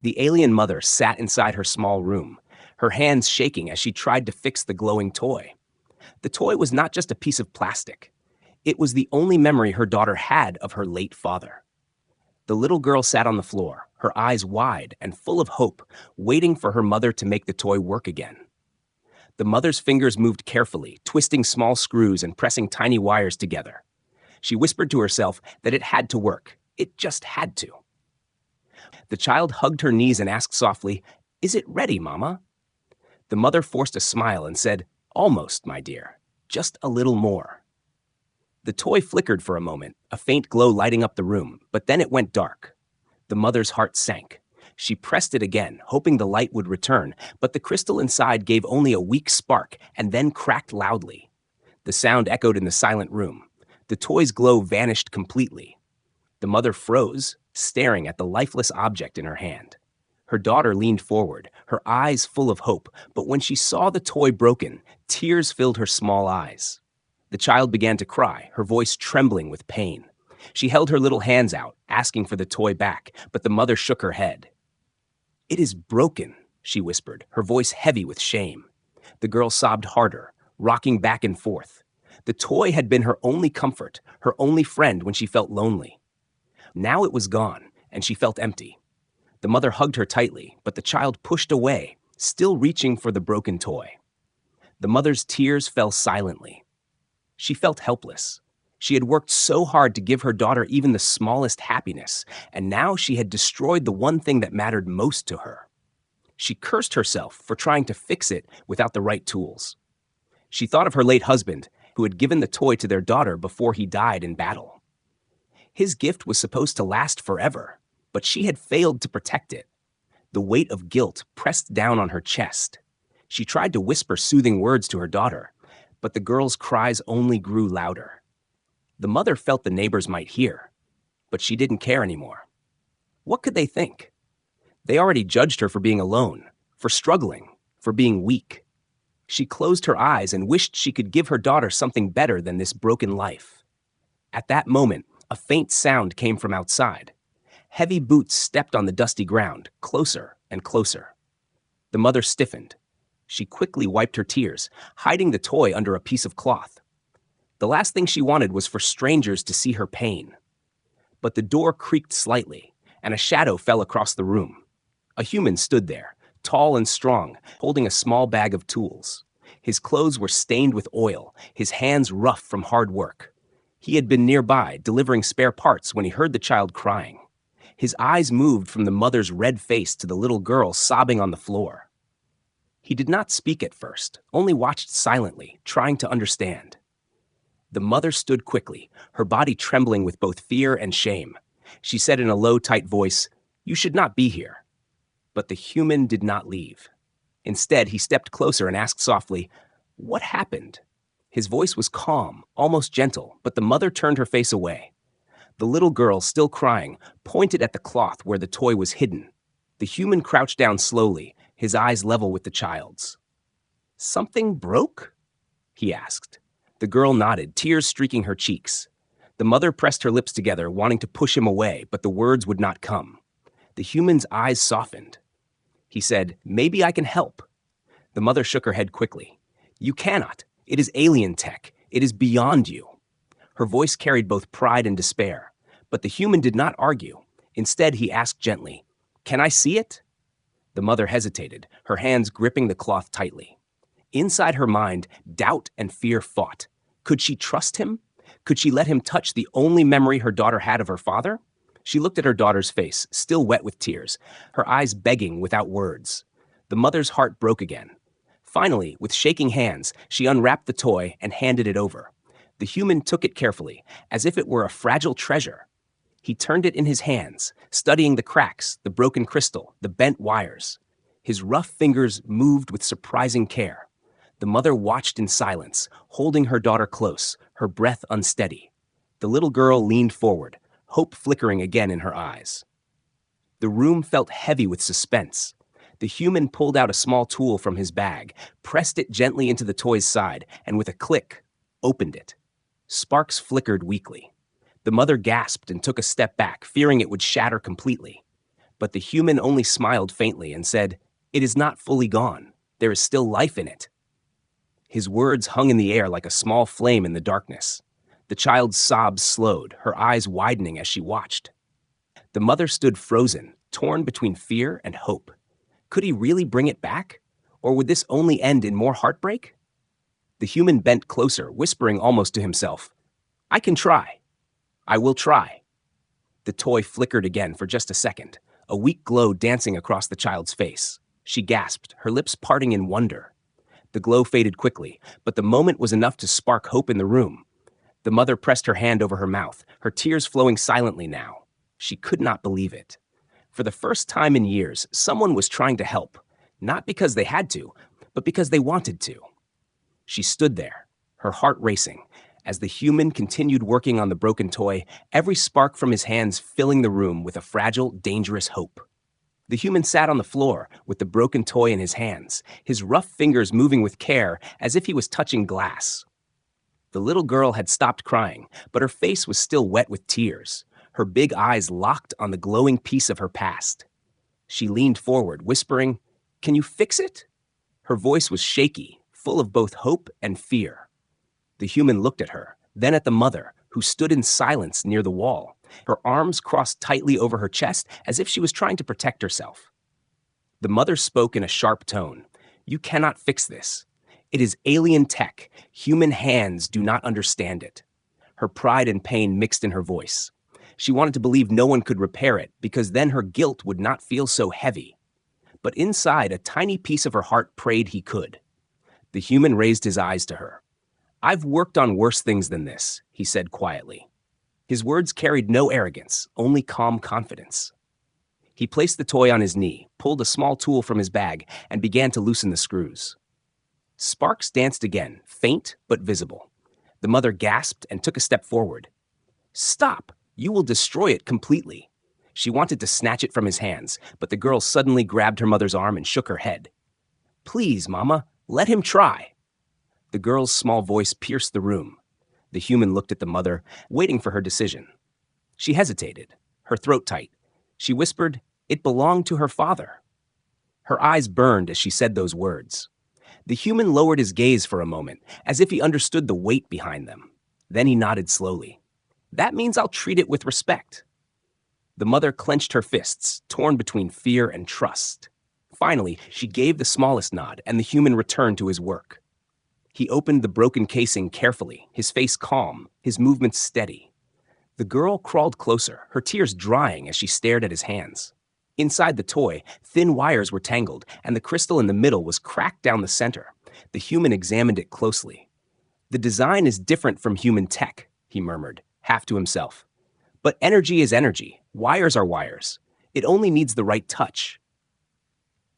The alien mother sat inside her small room, her hands shaking as she tried to fix the glowing toy. The toy was not just a piece of plastic. It was the only memory her daughter had of her late father. The little girl sat on the floor, her eyes wide and full of hope, waiting for her mother to make the toy work again. The mother's fingers moved carefully, twisting small screws and pressing tiny wires together. She whispered to herself that it had to work. It just had to. The child hugged her knees and asked softly, "Is it ready, Mama?" The mother forced a smile and said, "Almost, my dear. Just a little more." The toy flickered for a moment, a faint glow lighting up the room, but then it went dark. The mother's heart sank. She pressed it again, hoping the light would return, but the crystal inside gave only a weak spark and then cracked loudly. The sound echoed in the silent room. The toy's glow vanished completely. The mother froze, staring at the lifeless object in her hand. Her daughter leaned forward, her eyes full of hope, but when she saw the toy broken, tears filled her small eyes. The child began to cry, her voice trembling with pain. She held her little hands out, asking for the toy back, but the mother shook her head. "It is broken," she whispered, her voice heavy with shame. The girl sobbed harder, rocking back and forth. The toy had been her only comfort, her only friend when she felt lonely. Now it was gone, and she felt empty. The mother hugged her tightly, but the child pushed away, still reaching for the broken toy. The mother's tears fell silently. She felt helpless. She had worked so hard to give her daughter even the smallest happiness, and now she had destroyed the one thing that mattered most to her. She cursed herself for trying to fix it without the right tools. She thought of her late husband, who had given the toy to their daughter before he died in battle. His gift was supposed to last forever, but she had failed to protect it. The weight of guilt pressed down on her chest. She tried to whisper soothing words to her daughter, but the girl's cries only grew louder. The mother felt the neighbors might hear, but she didn't care anymore. What could they think? They already judged her for being alone, for struggling, for being weak. She closed her eyes and wished she could give her daughter something better than this broken life. At that moment, a faint sound came from outside. Heavy boots stepped on the dusty ground, closer and closer. The mother stiffened. She quickly wiped her tears, hiding the toy under a piece of cloth. The last thing she wanted was for strangers to see her pain. But the door creaked slightly, and a shadow fell across the room. A human stood there, tall and strong, holding a small bag of tools. His clothes were stained with oil, his hands rough from hard work. He had been nearby, delivering spare parts when he heard the child crying. His eyes moved from the mother's red face to the little girl sobbing on the floor. He did not speak at first, only watched silently, trying to understand. The mother stood quickly, her body trembling with both fear and shame. She said in a low, tight voice, "You should not be here." But the human did not leave. Instead, he stepped closer and asked softly, "What happened?" His voice was calm, almost gentle, but the mother turned her face away. The little girl, still crying, pointed at the cloth where the toy was hidden. The human crouched down slowly, his eyes level with the child's. "Something broke?" he asked. The girl nodded, tears streaking her cheeks. The mother pressed her lips together, wanting to push him away, but the words would not come. The human's eyes softened. He said, "Maybe I can help." The mother shook her head quickly. "You cannot. It is alien tech. It is beyond you." Her voice carried both pride and despair. But the human did not argue. Instead, he asked gently, "Can I see it?" The mother hesitated, her hands gripping the cloth tightly. Inside her mind, doubt and fear fought. Could she trust him? Could she let him touch the only memory her daughter had of her father? She looked at her daughter's face, still wet with tears, her eyes begging without words. The mother's heart broke again. Finally, with shaking hands, she unwrapped the toy and handed it over. The human took it carefully, as if it were a fragile treasure. He turned it in his hands, studying the cracks, the broken crystal, the bent wires. His rough fingers moved with surprising care. The mother watched in silence, holding her daughter close, her breath unsteady. The little girl leaned forward, hope flickering again in her eyes. The room felt heavy with suspense. The human pulled out a small tool from his bag, pressed it gently into the toy's side, and with a click, opened it. Sparks flickered weakly. The mother gasped and took a step back, fearing it would shatter completely. But the human only smiled faintly and said, "It is not fully gone. There is still life in it." His words hung in the air like a small flame in the darkness. The child's sobs slowed, her eyes widening as she watched. The mother stood frozen, torn between fear and hope. Could he really bring it back? Or would this only end in more heartbreak? The human bent closer, whispering almost to himself, "I can try. I will try." The toy flickered again for just a second, a weak glow dancing across the child's face. She gasped, her lips parting in wonder. The glow faded quickly, but the moment was enough to spark hope in the room. The mother pressed her hand over her mouth, her tears flowing silently now. She could not believe it. For the first time in years, someone was trying to help, not because they had to, but because they wanted to. She stood there, her heart racing, as the human continued working on the broken toy, every spark from his hands filling the room with a fragile, dangerous hope. The human sat on the floor with the broken toy in his hands, his rough fingers moving with care as if he was touching glass. The little girl had stopped crying, but her face was still wet with tears, her big eyes locked on the glowing piece of her past. She leaned forward, whispering, "Can you fix it?" Her voice was shaky, full of both hope and fear. The human looked at her, then at the mother, who stood in silence near the wall, her arms crossed tightly over her chest as if she was trying to protect herself. The mother spoke in a sharp tone. "You cannot fix this. It is alien tech. Human hands do not understand it." Her pride and pain mixed in her voice. She wanted to believe no one could repair it, because then her guilt would not feel so heavy. But inside, a tiny piece of her heart prayed he could. The human raised his eyes to her. "I've worked on worse things than this," he said quietly. His words carried no arrogance, only calm confidence. He placed the toy on his knee, pulled a small tool from his bag, and began to loosen the screws. Sparks danced again, faint but visible. The mother gasped and took a step forward. "Stop! You will destroy it completely." She wanted to snatch it from his hands, but the girl suddenly grabbed her mother's arm and shook her head. "Please, Mama, let him try." The girl's small voice pierced the room. The human looked at the mother, waiting for her decision. She hesitated, her throat tight. She whispered, "It belonged to her father." Her eyes burned as she said those words. The human lowered his gaze for a moment, as if he understood the weight behind them. Then he nodded slowly. "That means I'll treat it with respect." The mother clenched her fists, torn between fear and trust. Finally, she gave the smallest nod, and the human returned to his work. He opened the broken casing carefully, his face calm, his movements steady. The girl crawled closer, her tears drying as she stared at his hands. Inside the toy, thin wires were tangled, and the crystal in the middle was cracked down the center. The human examined it closely. "The design is different from human tech," he murmured, half to himself. "But energy is energy. Wires are wires. It only needs the right touch."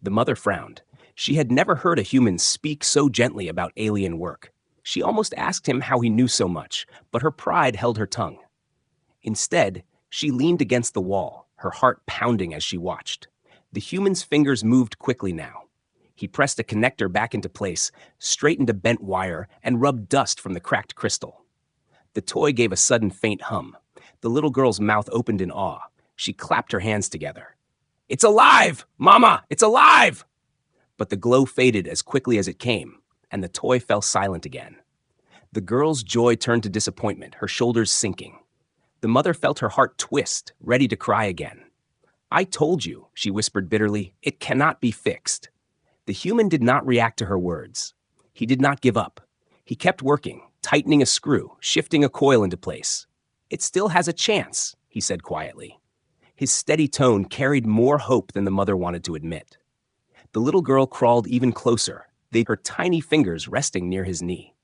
The mother frowned. She had never heard a human speak so gently about alien work. She almost asked him how he knew so much, but her pride held her tongue. Instead, she leaned against the wall, her heart pounding as she watched. The human's fingers moved quickly now. He pressed a connector back into place, straightened a bent wire, and rubbed dust from the cracked crystal. The toy gave a sudden faint hum. The little girl's mouth opened in awe. She clapped her hands together. "It's alive! Mama, it's alive!" But the glow faded as quickly as it came, and the toy fell silent again. The girl's joy turned to disappointment, her shoulders sinking. The mother felt her heart twist, ready to cry again. "I told you," she whispered bitterly, "it cannot be fixed." The human did not react to her words. He did not give up. He kept working, tightening a screw, shifting a coil into place. "It still has a chance," he said quietly. His steady tone carried more hope than the mother wanted to admit. The little girl crawled even closer, her tiny fingers resting near his knee.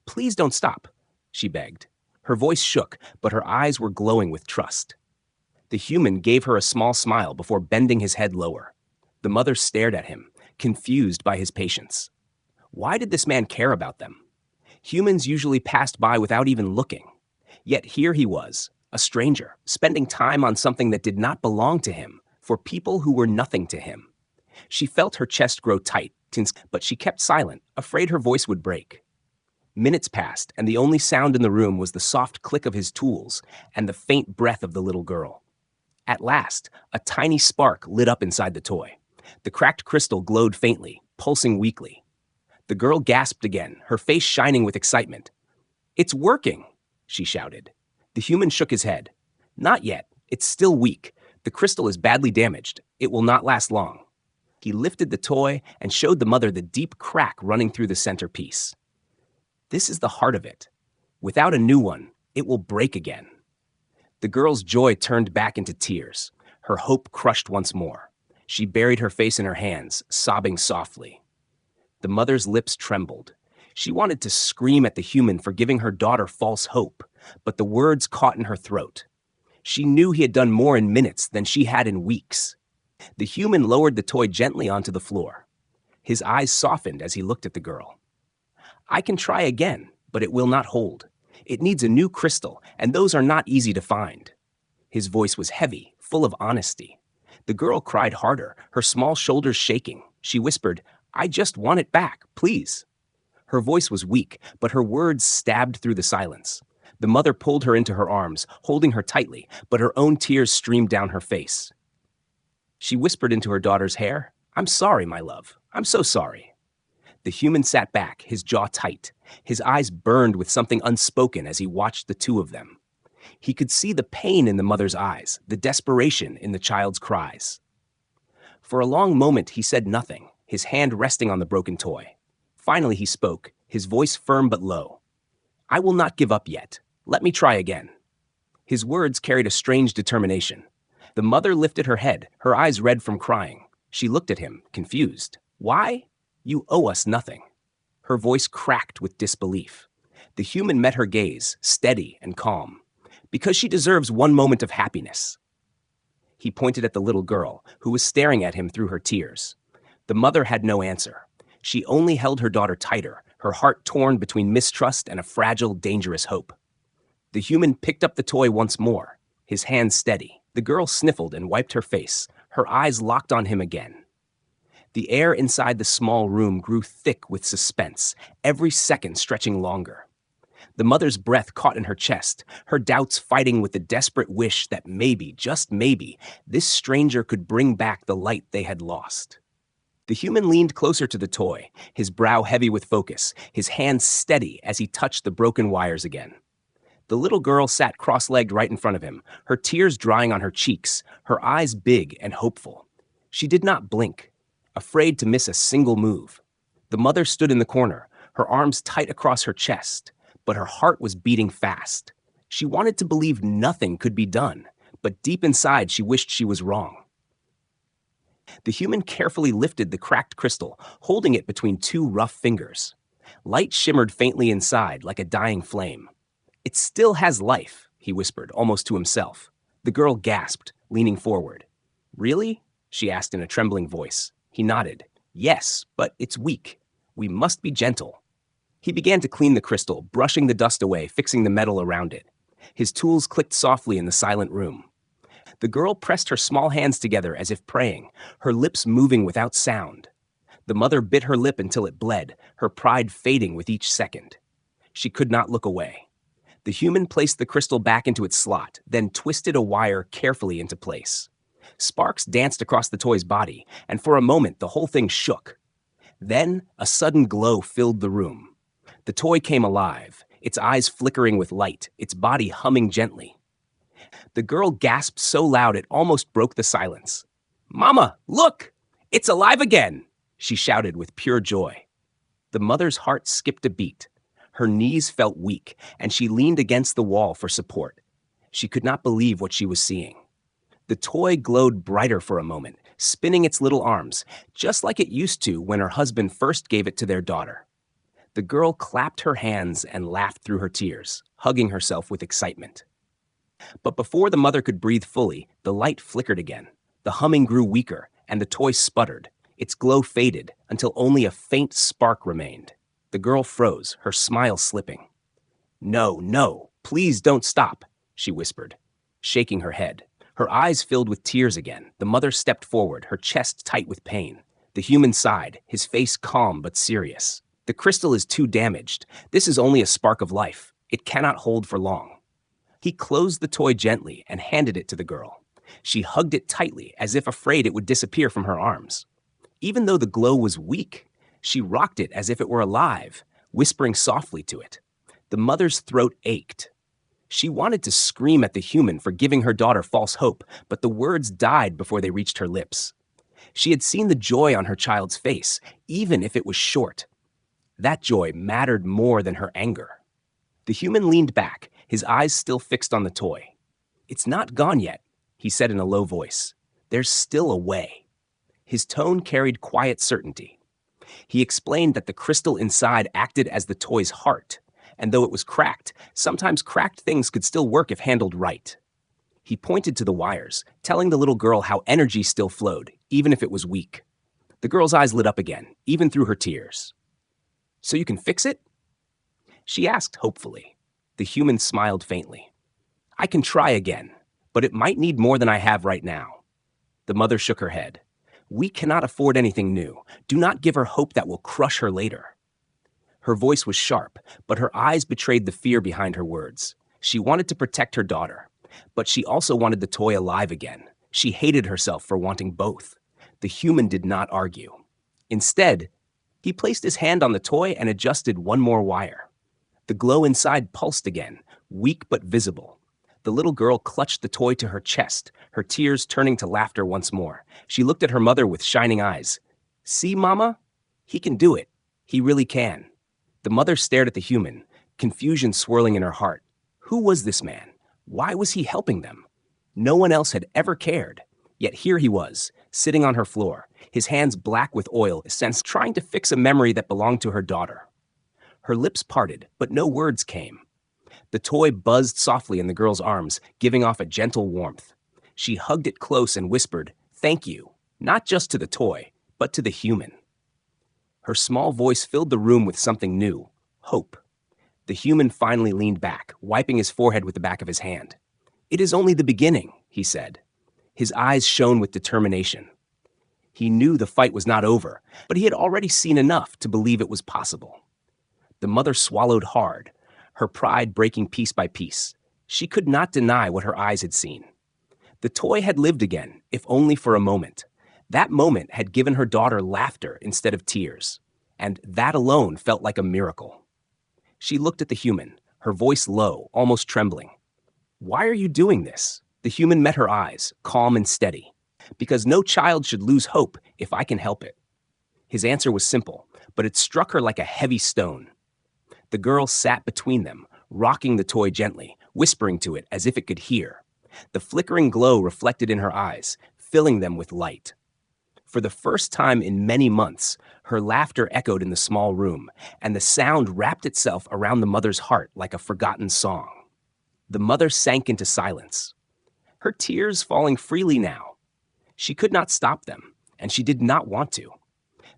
"Please don't stop," she begged. Her voice shook, but her eyes were glowing with trust. The human gave her a small smile before bending his head lower. The mother stared at him, confused by his patience. Why did this man care about them? Humans usually passed by without even looking. Yet here he was, a stranger, spending time on something that did not belong to him, for people who were nothing to him. She felt her chest grow tight, but she kept silent, afraid her voice would break. Minutes passed, and the only sound in the room was the soft click of his tools and the faint breath of the little girl. At last, a tiny spark lit up inside the toy. The cracked crystal glowed faintly, pulsing weakly. The girl gasped again, her face shining with excitement. "It's working!" she shouted. The human shook his head. "Not yet. It's still weak. The crystal is badly damaged. It will not last long." He lifted the toy and showed the mother the deep crack running through the centerpiece. "This is the heart of it. Without a new one, it will break again." The girl's joy turned back into tears. Her hope crushed once more. She buried her face in her hands, sobbing softly. The mother's lips trembled. She wanted to scream at the human for giving her daughter false hope, but the words caught in her throat. She knew he had done more in minutes than she had in weeks. The human lowered the toy gently onto the floor. His eyes softened as he looked at the girl. "I can try again, but it will not hold. It needs a new crystal, and those are not easy to find." His voice was heavy, full of honesty. The girl cried harder, her small shoulders shaking. She whispered, "I just want it back, please." Her voice was weak, but her words stabbed through the silence. The mother pulled her into her arms, holding her tightly, but her own tears streamed down her face. She whispered into her daughter's hair, "I'm sorry, my love. I'm so sorry." The human sat back, his jaw tight. His eyes burned with something unspoken as he watched the two of them. He could see the pain in the mother's eyes, the desperation in the child's cries. For a long moment he said nothing, his hand resting on the broken toy. Finally he spoke, his voice firm but low. "I will not give up yet. Let me try again." His words carried a strange determination. The mother lifted her head, her eyes red from crying. She looked at him, confused. "Why? You owe us nothing." Her voice cracked with disbelief. The human met her gaze, steady and calm. "Because she deserves one moment of happiness." He pointed at the little girl, who was staring at him through her tears. The mother had no answer. She only held her daughter tighter, her heart torn between mistrust and a fragile, dangerous hope. The human picked up the toy once more, his hand steady. The girl sniffled and wiped her face, her eyes locked on him again. The air inside the small room grew thick with suspense, every second stretching longer. The mother's breath caught in her chest, her doubts fighting with the desperate wish that maybe, just maybe, this stranger could bring back the light they had lost. The human leaned closer to the toy, his brow heavy with focus, his hands steady as he touched the broken wires again. The little girl sat cross-legged right in front of him, her tears drying on her cheeks, her eyes big and hopeful. She did not blink, afraid to miss a single move. The mother stood in the corner, her arms tight across her chest, but her heart was beating fast. She wanted to believe nothing could be done, but deep inside she wished she was wrong. The human carefully lifted the cracked crystal, holding it between two rough fingers. Light shimmered faintly inside, like a dying flame. "It still has life," he whispered, almost to himself. The girl gasped, leaning forward. "Really?" she asked in a trembling voice. He nodded. "Yes, but it's weak. We must be gentle." He began to clean the crystal, brushing the dust away, fixing the metal around it. His tools clicked softly in the silent room. The girl pressed her small hands together as if praying, her lips moving without sound. The mother bit her lip until it bled, her pride fading with each second. She could not look away. The human placed the crystal back into its slot, then twisted a wire carefully into place. Sparks danced across the toy's body, and for a moment the whole thing shook. Then a sudden glow filled the room. The toy came alive, its eyes flickering with light, its body humming gently. The girl gasped so loud it almost broke the silence. "Mama, look! It's alive again!" she shouted with pure joy. The mother's heart skipped a beat. Her knees felt weak, and she leaned against the wall for support. She could not believe what she was seeing. The toy glowed brighter for a moment, spinning its little arms, just like it used to when her husband first gave it to their daughter. The girl clapped her hands and laughed through her tears, hugging herself with excitement. But before the mother could breathe fully, the light flickered again. The humming grew weaker, and the toy sputtered. Its glow faded until only a faint spark remained. The girl froze, her smile slipping. "No, no, please don't stop," she whispered, shaking her head. Her eyes filled with tears again. The mother stepped forward, her chest tight with pain. The human sighed, his face calm but serious. "The crystal is too damaged. This is only a spark of life. It cannot hold for long." He closed the toy gently and handed it to the girl. She hugged it tightly, as if afraid it would disappear from her arms. Even though the glow was weak, she rocked it as if it were alive, whispering softly to it. The mother's throat ached. She wanted to scream at the human for giving her daughter false hope, but the words died before they reached her lips. She had seen the joy on her child's face, even if it was short. That joy mattered more than her anger. The human leaned back, his eyes still fixed on the toy. "It's not gone yet," he said in a low voice. "There's still a way." His tone carried quiet certainty. He explained that the crystal inside acted as the toy's heart, and though it was cracked, sometimes cracked things could still work if handled right. He pointed to the wires, telling the little girl how energy still flowed, even if it was weak. The girl's eyes lit up again, even through her tears. "So you can fix it?" she asked hopefully. The human smiled faintly. "I can try again, but it might need more than I have right now." The mother shook her head. "We cannot afford anything new. Do not give her hope that will crush her later." Her voice was sharp, but her eyes betrayed the fear behind her words. She wanted to protect her daughter, but she also wanted the toy alive again. She hated herself for wanting both. The human did not argue. Instead, he placed his hand on the toy and adjusted one more wire. The glow inside pulsed again, weak but visible. The little girl clutched the toy to her chest, her tears turning to laughter once more. She looked at her mother with shining eyes. "See, Mama? He can do it. He really can." The mother stared at the human, confusion swirling in her heart. Who was this man? Why was he helping them? No one else had ever cared. Yet here he was, sitting on her floor, his hands black with oil, since trying to fix a memory that belonged to her daughter. Her lips parted, but no words came. The toy buzzed softly in the girl's arms, giving off a gentle warmth. She hugged it close and whispered, "Thank you," not just to the toy, but to the human. Her small voice filled the room with something new, hope. The human finally leaned back, wiping his forehead with the back of his hand. "It is only the beginning," he said. His eyes shone with determination. He knew the fight was not over, but he had already seen enough to believe it was possible. The mother swallowed hard, her pride breaking piece by piece. She could not deny what her eyes had seen. The toy had lived again, if only for a moment. That moment had given her daughter laughter instead of tears, and that alone felt like a miracle. She looked at the human, her voice low, almost trembling. "Why are you doing this?" The human met her eyes, calm and steady. "Because no child should lose hope if I can help it." His answer was simple, but it struck her like a heavy stone. The girl sat between them, rocking the toy gently, whispering to it as if it could hear. The flickering glow reflected in her eyes, filling them with light. For the first time in many months, her laughter echoed in the small room, and the sound wrapped itself around the mother's heart like a forgotten song. The mother sank into silence, her tears falling freely now. She could not stop them, and she did not want to.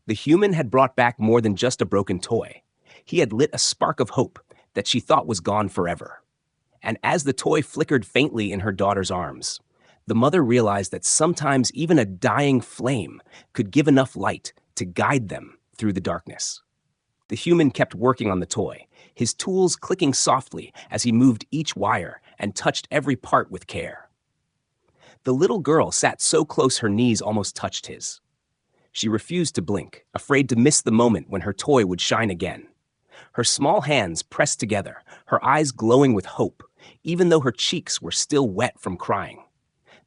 The human had brought back more than just a broken toy. He had lit a spark of hope that she thought was gone forever. And as the toy flickered faintly in her daughter's arms, the mother realized that sometimes even a dying flame could give enough light to guide them through the darkness. The human kept working on the toy, his tools clicking softly as he moved each wire and touched every part with care. The little girl sat so close her knees almost touched his. She refused to blink, afraid to miss the moment when her toy would shine again. Her small hands pressed together, her eyes glowing with hope, even though her cheeks were still wet from crying.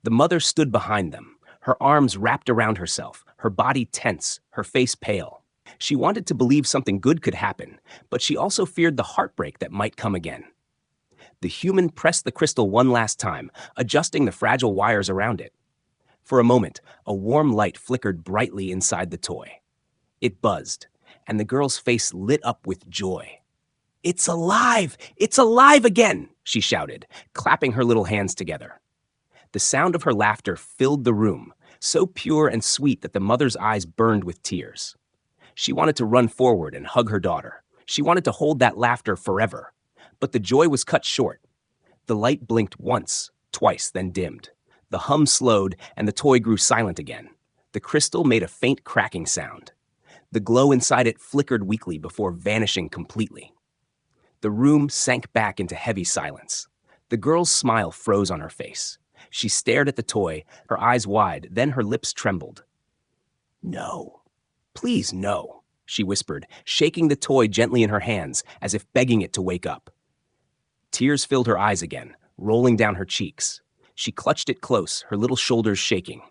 The mother stood behind them, her arms wrapped around herself, her body tense, her face pale. She wanted to believe something good could happen, but she also feared the heartbreak that might come again. The human pressed the crystal one last time, adjusting the fragile wires around it. For a moment, a warm light flickered brightly inside the toy. It buzzed, and the girl's face lit up with joy. "It's alive! It's alive again!" she shouted, clapping her little hands together. The sound of her laughter filled the room, so pure and sweet that the mother's eyes burned with tears. She wanted to run forward and hug her daughter. She wanted to hold that laughter forever. But the joy was cut short. The light blinked once, twice, then dimmed. The hum slowed, and the toy grew silent again. The crystal made a faint cracking sound. The glow inside it flickered weakly before vanishing completely. The room sank back into heavy silence. The girl's smile froze on her face. She stared at the toy, her eyes wide, then her lips trembled. No. Please, no, she whispered, shaking the toy gently in her hands as if begging it to wake up. Tears filled her eyes again, rolling down her cheeks. She clutched it close, her little shoulders shaking.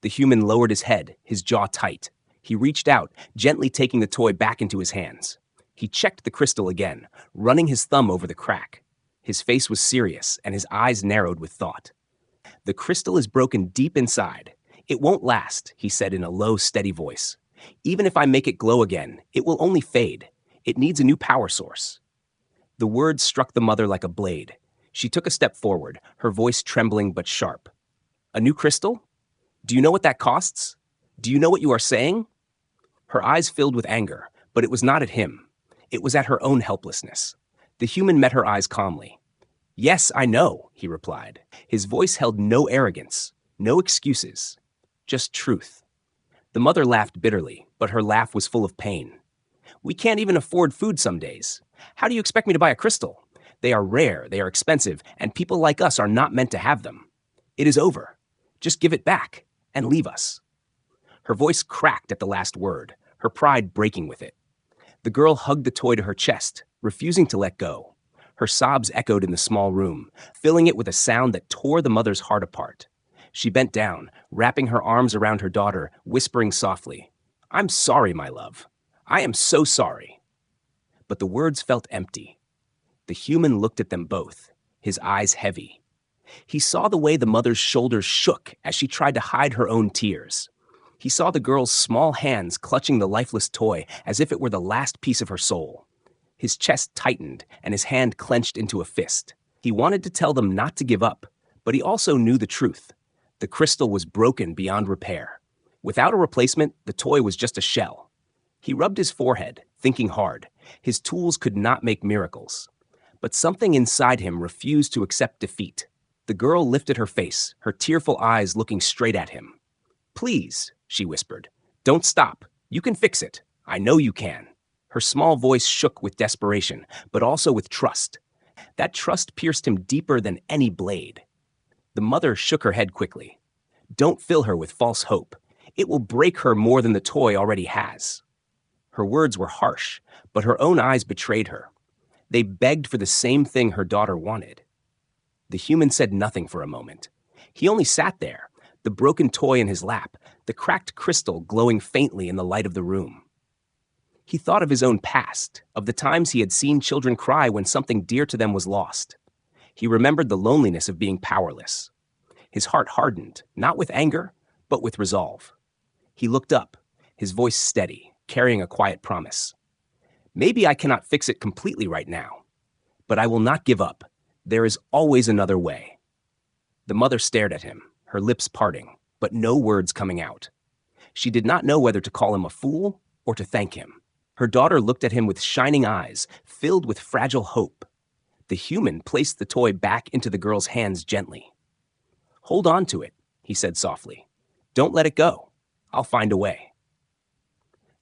The human lowered his head, his jaw tight. He reached out, gently taking the toy back into his hands. He checked the crystal again, running his thumb over the crack. His face was serious, and his eyes narrowed with thought. The crystal is broken deep inside. It won't last, he said in a low, steady voice. Even if I make it glow again, it will only fade. It needs a new power source. The words struck the mother like a blade. She took a step forward, her voice trembling but sharp. A new crystal? Do you know what that costs? Do you know what you are saying? Her eyes filled with anger, but it was not at him. It was at her own helplessness. The human met her eyes calmly. Yes, I know, he replied. His voice held no arrogance, no excuses, just truth. The mother laughed bitterly, but her laugh was full of pain. We can't even afford food some days. How do you expect me to buy a crystal? They are rare, they are expensive, and people like us are not meant to have them. It is over. Just give it back and leave us. Her voice cracked at the last word, her pride breaking with it. The girl hugged the toy to her chest, refusing to let go. Her sobs echoed in the small room, filling it with a sound that tore the mother's heart apart. She bent down, wrapping her arms around her daughter, whispering softly, I'm sorry, my love. I am so sorry. But the words felt empty. The human looked at them both, his eyes heavy. He saw the way the mother's shoulders shook as she tried to hide her own tears. He saw the girl's small hands clutching the lifeless toy as if it were the last piece of her soul. His chest tightened and his hand clenched into a fist. He wanted to tell them not to give up, but he also knew the truth. The crystal was broken beyond repair. Without a replacement, the toy was just a shell. He rubbed his forehead, thinking hard. His tools could not make miracles. But something inside him refused to accept defeat. The girl lifted her face, her tearful eyes looking straight at him. Please, she whispered, don't stop. You can fix it. I know you can. Her small voice shook with desperation, but also with trust. That trust pierced him deeper than any blade. The mother shook her head quickly. Don't fill her with false hope. It will break her more than the toy already has. Her words were harsh, but her own eyes betrayed her. They begged for the same thing her daughter wanted. The human said nothing for a moment. He only sat there, the broken toy in his lap, the cracked crystal glowing faintly in the light of the room. He thought of his own past, of the times he had seen children cry when something dear to them was lost. He remembered the loneliness of being powerless. His heart hardened, not with anger, but with resolve. He looked up, his voice steady, carrying a quiet promise. Maybe I cannot fix it completely right now, but I will not give up. There is always another way. The mother stared at him, her lips parting, but no words coming out. She did not know whether to call him a fool or to thank him. Her daughter looked at him with shining eyes, filled with fragile hope. The human placed the toy back into the girl's hands gently. Hold on to it, he said softly. Don't let it go. I'll find a way.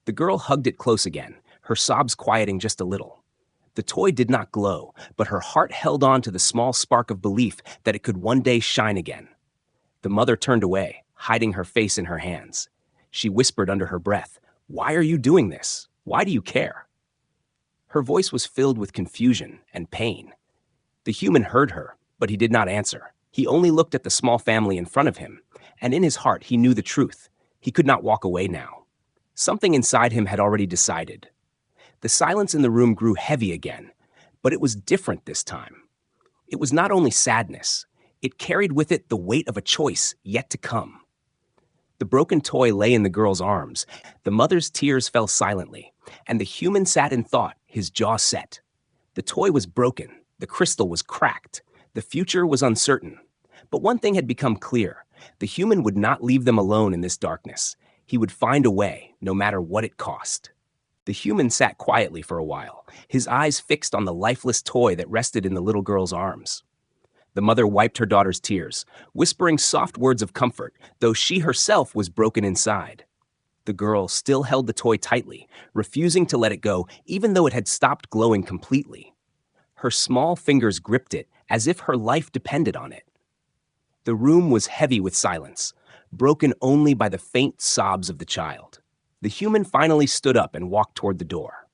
The girl hugged it close again, her sobs quieting just a little. The toy did not glow, but her heart held on to the small spark of belief that it could one day shine again. The mother turned away, hiding her face in her hands. She whispered under her breath, Why are you doing this? Why do you care? Her voice was filled with confusion and pain. The human heard her, but he did not answer. He only looked at the small family in front of him, and in his heart he knew the truth. He could not walk away now. Something inside him had already decided. The silence in the room grew heavy again, but it was different this time. It was not only sadness, it carried with it the weight of a choice yet to come. The broken toy lay in the girl's arms. The mother's tears fell silently, and the human sat in thought, his jaw set. The toy was broken, the crystal was cracked, the future was uncertain. But one thing had become clear. The human would not leave them alone in this darkness. He would find a way, no matter what it cost. The human sat quietly for a while, his eyes fixed on the lifeless toy that rested in the little girl's arms. The mother wiped her daughter's tears, whispering soft words of comfort, though she herself was broken inside. The girl still held the toy tightly, refusing to let it go, even though it had stopped glowing completely. Her small fingers gripped it as if her life depended on it. The room was heavy with silence, broken only by the faint sobs of the child. The human finally stood up and walked toward the door.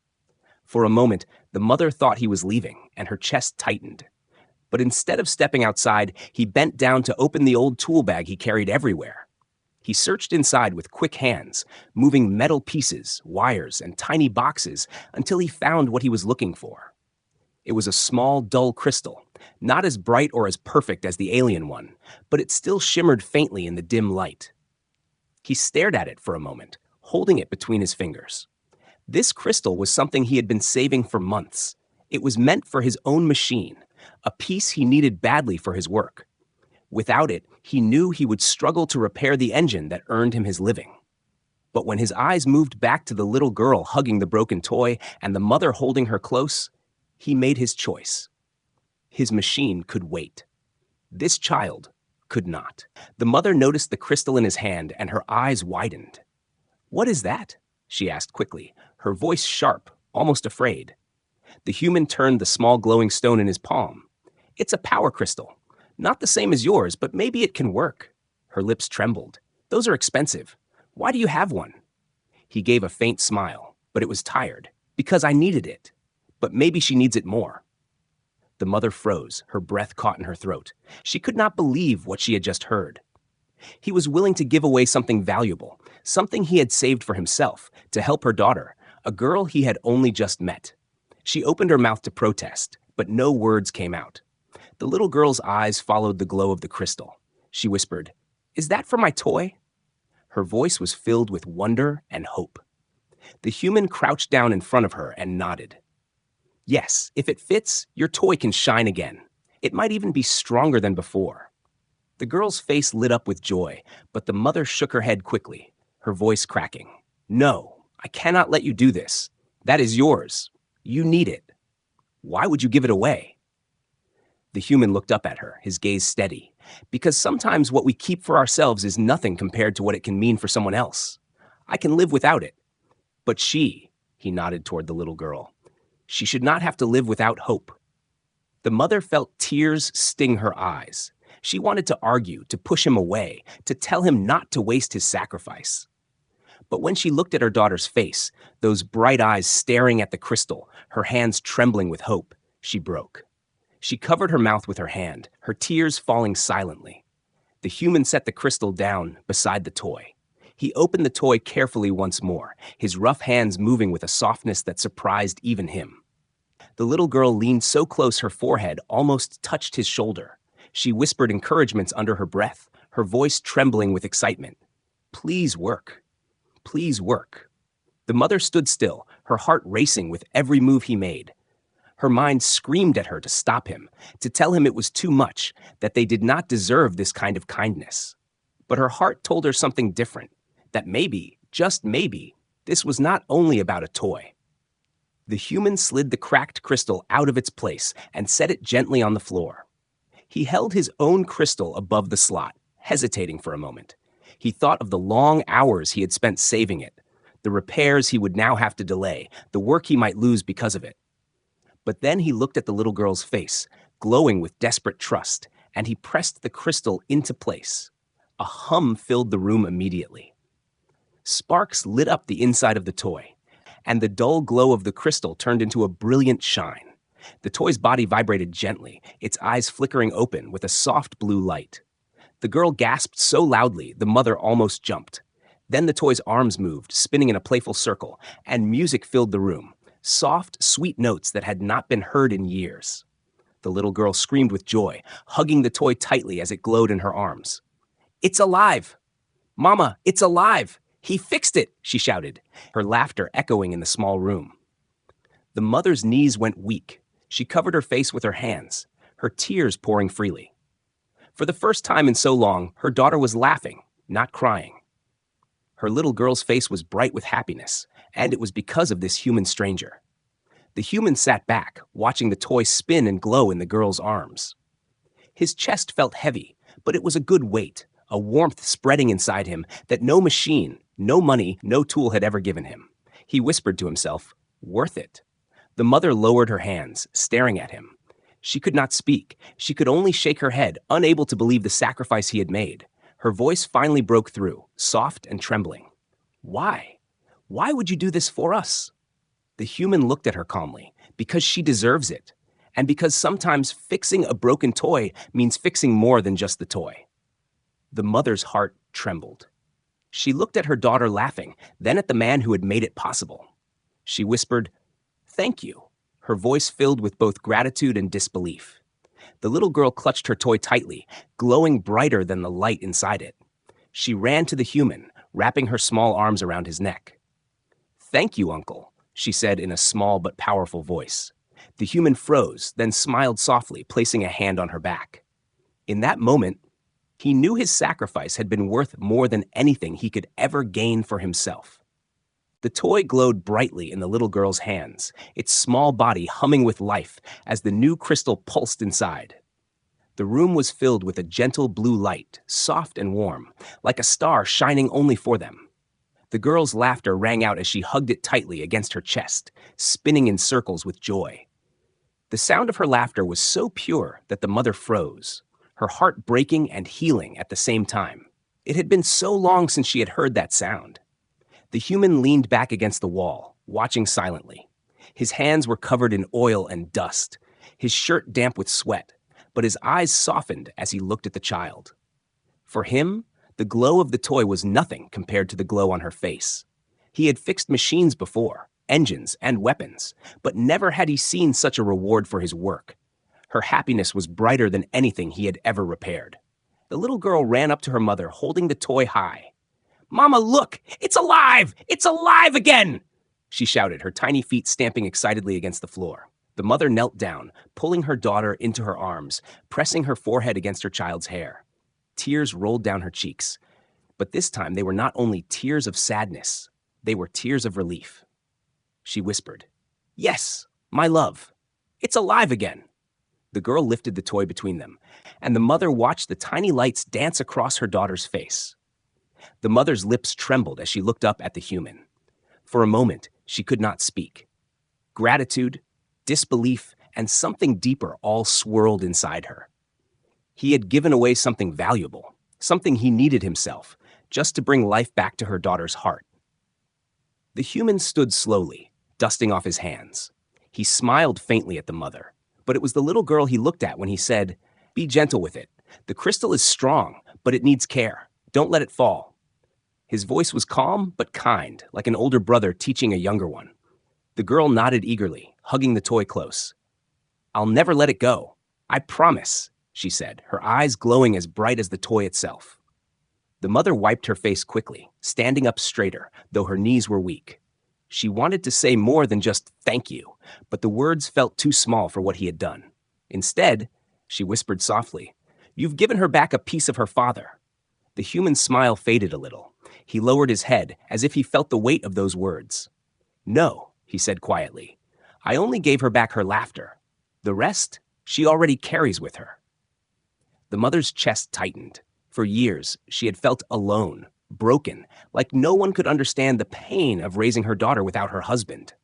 For a moment, the mother thought he was leaving, and her chest tightened. But instead of stepping outside, he bent down to open the old tool bag he carried everywhere. He searched inside with quick hands, moving metal pieces, wires, and tiny boxes until he found what he was looking for. It was a small, dull crystal, not as bright or as perfect as the alien one, but it still shimmered faintly in the dim light. He stared at it for a moment, holding it between his fingers. This crystal was something he had been saving for months. It was meant for his own machine, a piece he needed badly for his work. Without it, he knew he would struggle to repair the engine that earned him his living. But when his eyes moved back to the little girl hugging the broken toy and the mother holding her close, he made his choice. His machine could wait. This child could not. The mother noticed the crystal in his hand and her eyes widened. "What is that?" she asked quickly, her voice sharp, almost afraid. The human turned the small glowing stone in his palm. "It's a power crystal. Not the same as yours, but maybe it can work." Her lips trembled. "Those are expensive. Why do you have one?" He gave a faint smile, but it was tired. "Because I needed it. But maybe she needs it more." The mother froze, her breath caught in her throat. She could not believe what she had just heard. He was willing to give away something valuable, something he had saved for himself, to help her daughter, a girl he had only just met. She opened her mouth to protest, but no words came out. The little girl's eyes followed the glow of the crystal. She whispered, "Is that for my toy?" Her voice was filled with wonder and hope. The human crouched down in front of her and nodded. "Yes, if it fits, your toy can shine again. It might even be stronger than before." The girl's face lit up with joy, but the mother shook her head quickly, her voice cracking. "No, I cannot let you do this. That is yours. You need it. Why would you give it away?" The human looked up at her, his gaze steady, because sometimes what we keep for ourselves is nothing compared to what it can mean for someone else. "I can live without it. But he nodded toward the little girl, she should not have to live without hope." The mother felt tears sting her eyes. She wanted to argue, to push him away, to tell him not to waste his sacrifice. But when she looked at her daughter's face, those bright eyes staring at the crystal, her hands trembling with hope, she broke. She covered her mouth with her hand, her tears falling silently. The human set the crystal down beside the toy. He opened the toy carefully once more, his rough hands moving with a softness that surprised even him. The little girl leaned so close her forehead almost touched his shoulder. She whispered encouragements under her breath, her voice trembling with excitement. "Please work. Please work." The mother stood still, her heart racing with every move he made. Her mind screamed at her to stop him, to tell him it was too much, that they did not deserve this kind of kindness. But her heart told her something different, that maybe, just maybe, this was not only about a toy. The human slid the cracked crystal out of its place and set it gently on the floor. He held his own crystal above the slot, hesitating for a moment. He thought of the long hours he had spent saving it, the repairs he would now have to delay, the work he might lose because of it. But then he looked at the little girl's face, glowing with desperate trust, and he pressed the crystal into place. A hum filled the room immediately. Sparks lit up the inside of the toy, and the dull glow of the crystal turned into a brilliant shine. The toy's body vibrated gently, its eyes flickering open with a soft blue light. The girl gasped so loudly, the mother almost jumped. Then the toy's arms moved, spinning in a playful circle, and music filled the room. Soft, sweet notes that had not been heard in years. The little girl screamed with joy, hugging the toy tightly as it glowed in her arms. "It's alive! Mama, it's alive! He fixed it!" she shouted, her laughter echoing in the small room. The mother's knees went weak. She covered her face with her hands, her tears pouring freely. For the first time in so long, her daughter was laughing, not crying. Her little girl's face was bright with happiness, and it was because of this human stranger. The human sat back, watching the toy spin and glow in the girl's arms. His chest felt heavy, but it was a good weight, a warmth spreading inside him that no machine, no money, no tool had ever given him. He whispered to himself, "Worth it." The mother lowered her hands, staring at him. She could not speak. She could only shake her head, unable to believe the sacrifice he had made. Her voice finally broke through, soft and trembling. Why? Why would you do this for us? The human looked at her calmly. Because she deserves it. And because sometimes fixing a broken toy means fixing more than just the toy. The mother's heart trembled. She looked at her daughter laughing, then at the man who had made it possible. She whispered, "Thank you," her voice filled with both gratitude and disbelief. The little girl clutched her toy tightly, glowing brighter than the light inside it. She ran to the human, wrapping her small arms around his neck. "Thank you, Uncle," she said in a small but powerful voice. The human froze, then smiled softly, placing a hand on her back. In that moment, he knew his sacrifice had been worth more than anything he could ever gain for himself. The toy glowed brightly in the little girl's hands, its small body humming with life as the new crystal pulsed inside. The room was filled with a gentle blue light, soft and warm, like a star shining only for them. The girl's laughter rang out as she hugged it tightly against her chest, spinning in circles with joy. The sound of her laughter was so pure that the mother froze, her heart breaking and healing at the same time. It had been so long since she had heard that sound. The human leaned back against the wall, watching silently. His hands were covered in oil and dust, his shirt damp with sweat, but his eyes softened as he looked at the child. For him, the glow of the toy was nothing compared to the glow on her face. He had fixed machines before, engines and weapons, but never had he seen such a reward for his work. Her happiness was brighter than anything he had ever repaired. The little girl ran up to her mother, holding the toy high. "Mama, look! It's alive! It's alive again!" she shouted, her tiny feet stamping excitedly against the floor. The mother knelt down, pulling her daughter into her arms, pressing her forehead against her child's hair. Tears rolled down her cheeks. But this time they were not only tears of sadness, they were tears of relief. She whispered, "Yes, my love. It's alive again." The girl lifted the toy between them, and the mother watched the tiny lights dance across her daughter's face. The mother's lips trembled as she looked up at the human. For a moment, she could not speak. Gratitude, disbelief, and something deeper all swirled inside her. He had given away something valuable, something he needed himself, just to bring life back to her daughter's heart. The human stood slowly, dusting off his hands. He smiled faintly at the mother, but it was the little girl he looked at when he said, "Be gentle with it. The crystal is strong, but it needs care. Don't let it fall." His voice was calm but kind, like an older brother teaching a younger one. The girl nodded eagerly, hugging the toy close. "I'll never let it go. I promise," she said, her eyes glowing as bright as the toy itself. The mother wiped her face quickly, standing up straighter, though her knees were weak. She wanted to say more than just "thank you," but the words felt too small for what he had done. Instead, she whispered softly, "You've given her back a piece of her father." The human smile faded a little. He lowered his head as if he felt the weight of those words. "No," he said quietly. "I only gave her back her laughter. The rest, she already carries with her." The mother's chest tightened. For years, she had felt alone, broken, like no one could understand the pain of raising her daughter without her husband.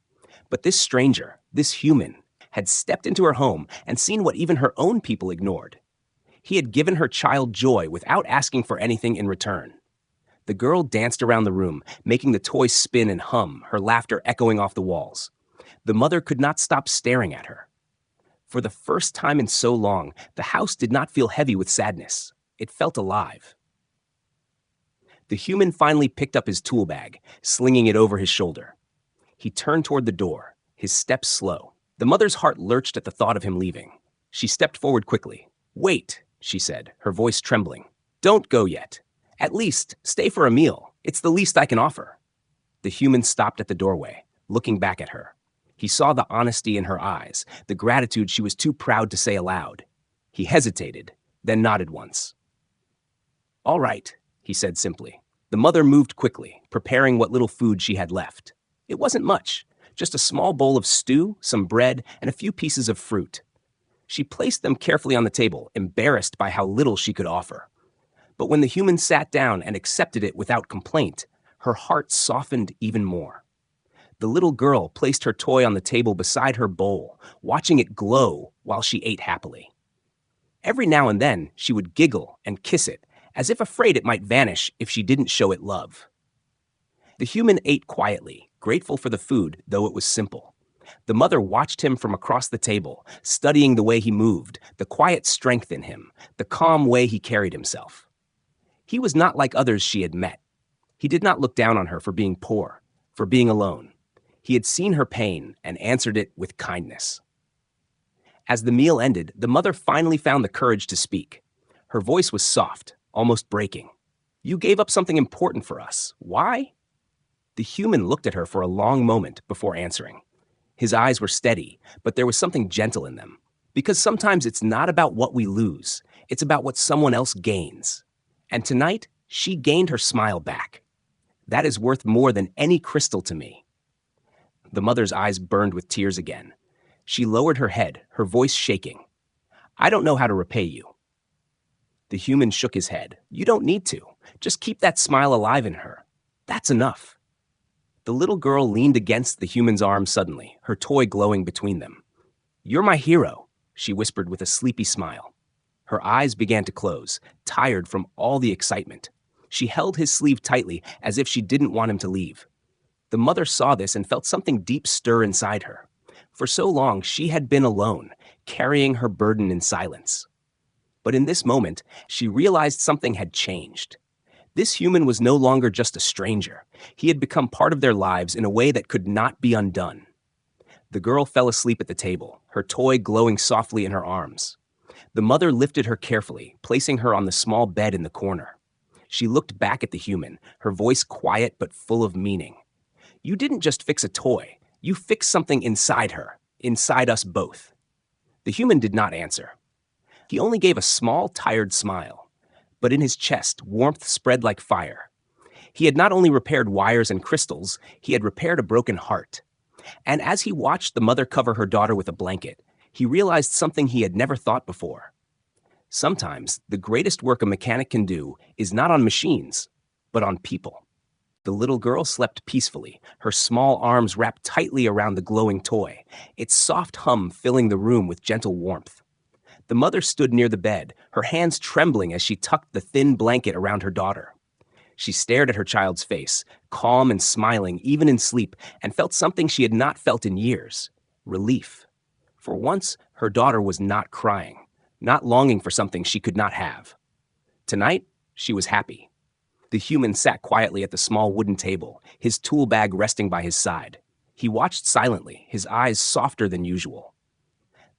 But this stranger, this human, had stepped into her home and seen what even her own people ignored. He had given her child joy without asking for anything in return. The girl danced around the room, making the toy spin and hum, her laughter echoing off the walls. The mother could not stop staring at her. For the first time in so long, the house did not feel heavy with sadness. It felt alive. The human finally picked up his tool bag, slinging it over his shoulder. He turned toward the door, his steps slow. The mother's heart lurched at the thought of him leaving. She stepped forward quickly. "Wait," she said, her voice trembling. "Don't go yet. At least, stay for a meal. It's the least I can offer." The human stopped at the doorway, looking back at her. He saw the honesty in her eyes, the gratitude she was too proud to say aloud. He hesitated, then nodded once. "All right," he said simply. The mother moved quickly, preparing what little food she had left. It wasn't much, just a small bowl of stew, some bread, and a few pieces of fruit. She placed them carefully on the table, embarrassed by how little she could offer. But when the human sat down and accepted it without complaint, her heart softened even more. The little girl placed her toy on the table beside her bowl, watching it glow while she ate happily. Every now and then, she would giggle and kiss it, as if afraid it might vanish if she didn't show it love. The human ate quietly, grateful for the food, though it was simple. The mother watched him from across the table, studying the way he moved, the quiet strength in him, the calm way he carried himself. He was not like others she had met. He did not look down on her for being poor, for being alone. He had seen her pain and answered it with kindness. As the meal ended, the mother finally found the courage to speak. Her voice was soft, almost breaking. "You gave up something important for us. Why?" The human looked at her for a long moment before answering. His eyes were steady, but there was something gentle in them. Because sometimes it's not about what we lose, it's about what someone else gains. And tonight, she gained her smile back. That is worth more than any crystal to me. The mother's eyes burned with tears again. She lowered her head, her voice shaking. "I don't know how to repay you." The human shook his head. "You don't need to. Just keep that smile alive in her. That's enough." The little girl leaned against the human's arm suddenly, her toy glowing between them. "You're my hero," she whispered with a sleepy smile. Her eyes began to close, tired from all the excitement. She held his sleeve tightly, as if she didn't want him to leave. The mother saw this and felt something deep stir inside her. For so long, she had been alone, carrying her burden in silence. But in this moment, she realized something had changed. This human was no longer just a stranger. He had become part of their lives in a way that could not be undone. The girl fell asleep at the table, her toy glowing softly in her arms. The mother lifted her carefully, placing her on the small bed in the corner. She looked back at the human, her voice quiet but full of meaning. "You didn't just fix a toy. You fixed something inside her, inside us both." The human did not answer. He only gave a small, tired smile. But in his chest, warmth spread like fire. He had not only repaired wires and crystals, he had repaired a broken heart. And as he watched the mother cover her daughter with a blanket, he realized something he had never thought before. Sometimes, the greatest work a mechanic can do is not on machines, but on people. The little girl slept peacefully, her small arms wrapped tightly around the glowing toy, its soft hum filling the room with gentle warmth. The mother stood near the bed, her hands trembling as she tucked the thin blanket around her daughter. She stared at her child's face, calm and smiling even in sleep, and felt something she had not felt in years: relief. For once, her daughter was not crying, not longing for something she could not have. Tonight, she was happy. The human sat quietly at the small wooden table, his tool bag resting by his side. He watched silently, his eyes softer than usual.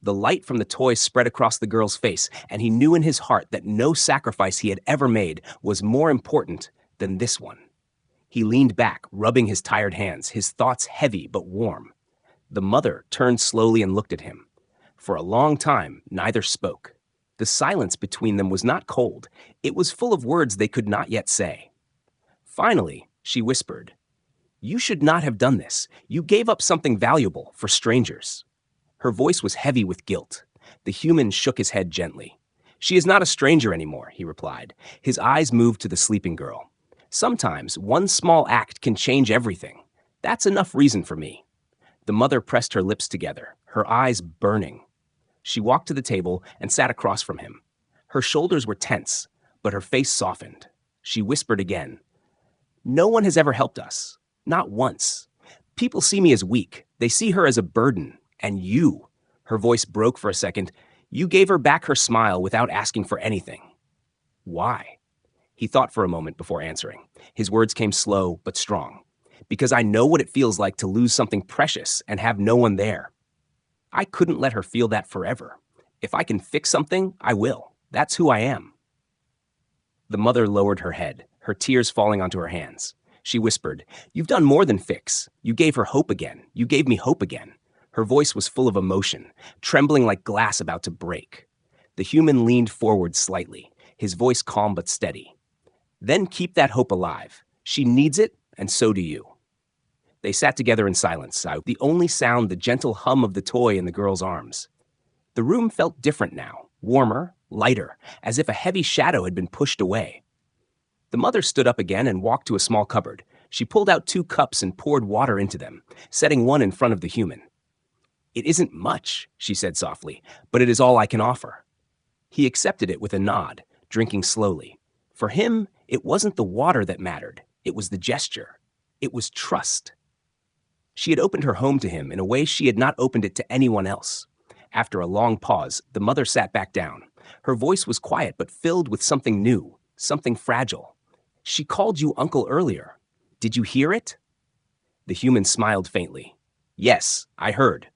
The light from the toy spread across the girl's face, and he knew in his heart that no sacrifice he had ever made was more important than this one. He leaned back, rubbing his tired hands, his thoughts heavy but warm. The mother turned slowly and looked at him. For a long time, neither spoke. The silence between them was not cold. It was full of words they could not yet say. Finally, she whispered, "You should not have done this. You gave up something valuable for strangers." Her voice was heavy with guilt. The human shook his head gently. "She is not a stranger anymore," he replied. His eyes moved to the sleeping girl. "Sometimes one small act can change everything. That's enough reason for me." The mother pressed her lips together, her eyes burning. She walked to the table and sat across from him. Her shoulders were tense, but her face softened. She whispered again, "No one has ever helped us. Not once. People see me as weak. They see her as a burden. And you," her voice broke for a second, "you gave her back her smile without asking for anything. Why?" He thought for a moment before answering. His words came slow but strong. "Because I know what it feels like to lose something precious and have no one there. I couldn't let her feel that forever. If I can fix something, I will. That's who I am." The mother lowered her head, her tears falling onto her hands. She whispered, "You've done more than fix. You gave her hope again. You gave me hope again." Her voice was full of emotion, trembling like glass about to break. The human leaned forward slightly, his voice calm but steady. "Then keep that hope alive. She needs it, and so do you." They sat together in silence, the only sound the gentle hum of the toy in the girl's arms. The room felt different now, warmer, lighter, as if a heavy shadow had been pushed away. The mother stood up again and walked to a small cupboard. She pulled out 2 cups and poured water into them, setting one in front of the human. "It isn't much," she said softly, "but it is all I can offer." He accepted it with a nod, drinking slowly. For him, it wasn't the water that mattered. It was the gesture. It was trust. She had opened her home to him in a way she had not opened it to anyone else. After a long pause, the mother sat back down. Her voice was quiet but filled with something new, something fragile. "She called you uncle earlier. Did you hear it?" The human smiled faintly. "Yes, I heard."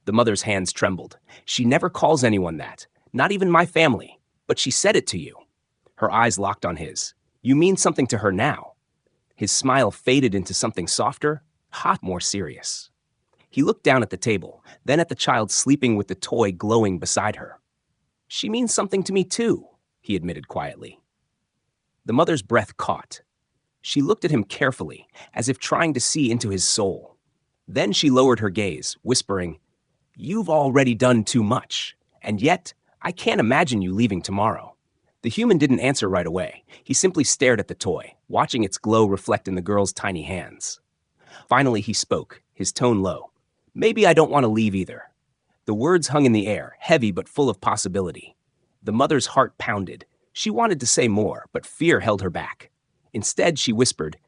The mother's hands trembled. "She never calls anyone that, not even my family, but she said it to you." Her eyes locked on his. "You mean something to her now." His smile faded into something softer, more serious. He looked down at the table, then at the child sleeping with the toy glowing beside her. "She means something to me too," he admitted quietly. The mother's breath caught. She looked at him carefully, as if trying to see into his soul. Then she lowered her gaze, whispering, "You've already done too much, and yet I can't imagine you leaving tomorrow." The human didn't answer right away. He simply stared at the toy, watching its glow reflect in the girl's tiny hands. Finally, he spoke, his tone low. "Maybe I don't want to leave either." The words hung in the air, heavy but full of possibility. The mother's heart pounded. She wanted to say more, but fear held her back. Instead, she whispered,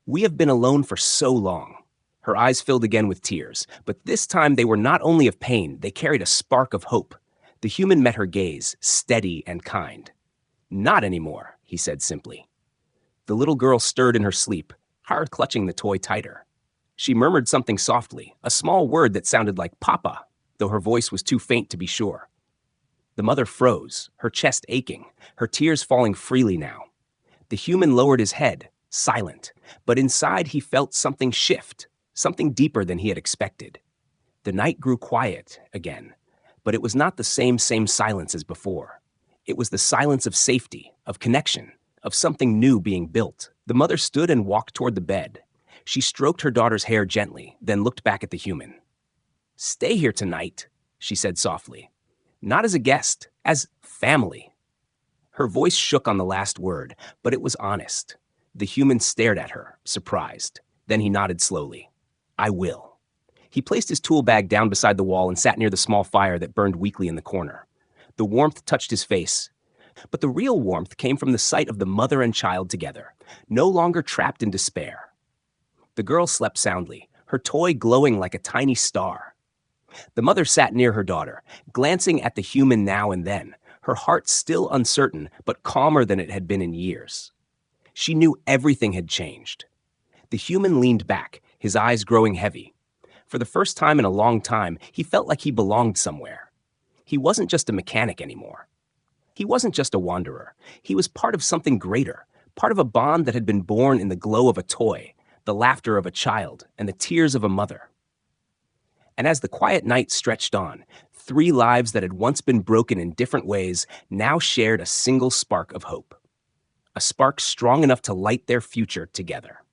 "We have been alone for so long." Her eyes filled again with tears, but this time they were not only of pain, they carried a spark of hope. The human met her gaze, steady and kind. "Not anymore," he said simply. The little girl stirred in her sleep, her clutching the toy tighter. She murmured something softly, a small word that sounded like "Papa," though her voice was too faint to be sure. The mother froze, her chest aching, her tears falling freely now. The human lowered his head, silent, but inside he felt something shift, something deeper than he had expected. The night grew quiet again, but it was not the same silence as before. It was the silence of safety, of connection, of something new being built. The mother stood and walked toward the bed. She stroked her daughter's hair gently, then looked back at the human. "Stay here tonight," she said softly. "Not as a guest, as family." Her voice shook on the last word, but it was honest. The human stared at her, surprised. Then he nodded slowly. "I will." He placed his tool bag down beside the wall and sat near the small fire that burned weakly in the corner. The warmth touched his face. But the real warmth came from the sight of the mother and child together, no longer trapped in despair. The girl slept soundly, her toy glowing like a tiny star. The mother sat near her daughter, glancing at the human now and then, her heart still uncertain but calmer than it had been in years. She knew everything had changed. The human leaned back, his eyes growing heavy. For the first time in a long time, he felt like he belonged somewhere. He wasn't just a mechanic anymore. He wasn't just a wanderer. He was part of something greater, part of a bond that had been born in the glow of a toy, the laughter of a child, and the tears of a mother. And as the quiet night stretched on, 3 lives that had once been broken in different ways now shared a single spark of hope. A spark strong enough to light their future together.